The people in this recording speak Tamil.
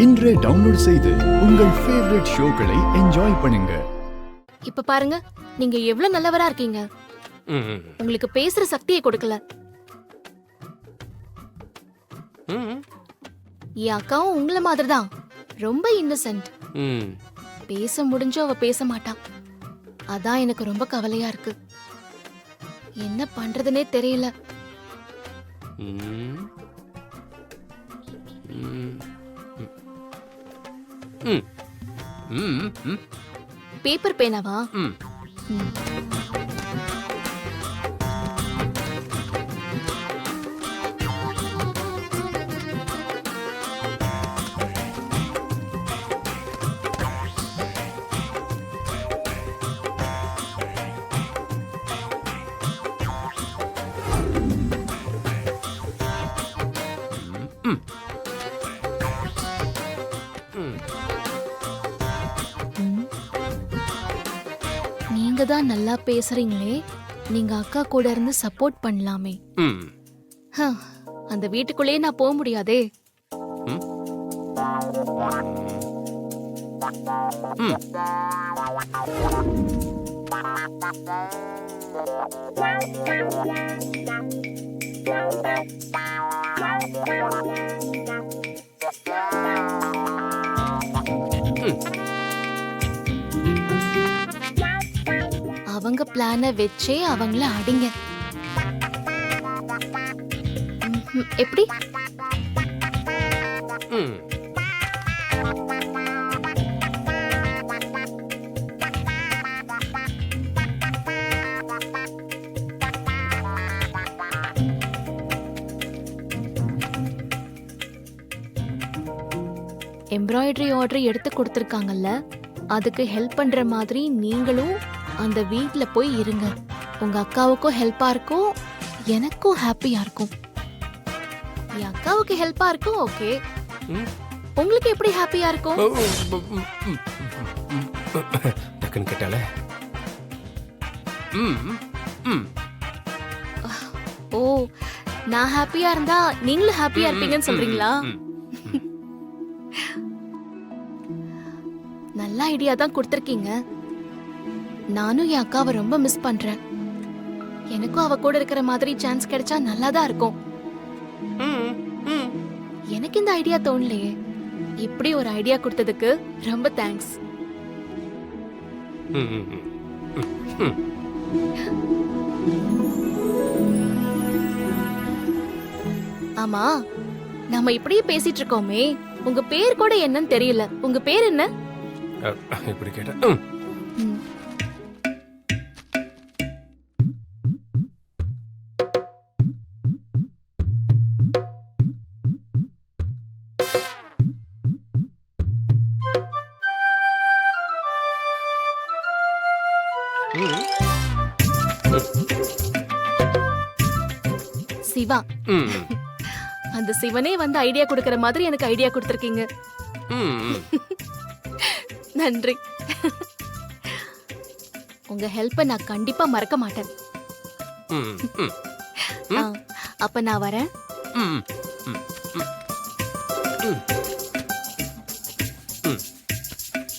இன்றே டவுன்லோட் செய்து உங்கள் ஃபேவரட் ஷோக்களை என்ஜாய் பண்ணுங்க. இப்ப பாருங்க, நீங்க எவ்வளவு நல்லவரா இருக்கீங்க. உங்களுக்கு பேசுற சக்தியை கொடுக்கல. என் அக்காவும் உங்கள மாதிரிதான், ரொம்ப இன்னசென்ட். பேச முடிஞ்சோ அவ பேச மாட்டா. அதான் எனக்கு ரொம்ப கவலையா இருக்கு. என்ன பண்றதுனே தெரியல. பேப்பர் பேனாவா? நீங்க தான் நல்லா பேசுறீங்களே, நீங்க அக்கா கூட இருந்து சப்போர்ட் பண்ணலாமே. அந்த வீட்டுக்குள்ளேயே நான் போக முடியாதே. அவங்க பிளான வச்சே அவங்கள அடிங்க. எப்படி? எம்ப்ராய்டரி ஆர்டர் எடுத்து கொடுத்திருக்காங்கல்ல, அதுக்கு ஹெல்ப் பண்ற மாதிரி நீங்களும் அந்த வீட்ல போய் இருங்க. உங்க அக்காவுக்கும் ஹெல்ப்பா இருக்கும், எனக்கும் ஹாப்பியா இருக்கும். என் அக்காவுக்கு ஹெல்ப்பா இருக்கும், ஓகே. உங்களுக்கு எப்படி ஹாப்பியா இருக்கும்? டக்குன்னு கேட்டால. ஓ, நான் ஹாப்பியா இருந்தா நீங்களும் ஹாப்பியா இருப்பீங்கன்னு சொல்றீங்களா? நல்ல ஐடியா தான் கொடுத்திருக்கீங்க. நானும் என் அக்காவை ரொம்ப மிஸ் பண்றேன். எனக்கும் அவ கூட இருக்கிற மாதிரி சான்ஸ் கிடைச்சா நல்லாதான் இருக்கும். எனக்கு இந்த ஐடியா தோணலையே. இப்படி ஒரு ஐடியா கொடுத்ததுக்கு ரொம்ப தேங்க்ஸ். ஆமா, நாம இப்படியே பேசிட்டு இருக்கோமே, உங்க பேர் கூட என்னன்னு தெரியல. உங்க பேர் என்ன? இப்படி கேட்ட சிவா. அந்த சிவனே வந்து ஐடியா கொடுக்கற மாதிரி எனக்கு ஐடியா கொடுத்திருக்கீங்க. நன்றி. உங்க ஹெல்ப்பை நான் கண்டிப்பா மறக்க மாட்டேன். அப்ப நான் வரேன்.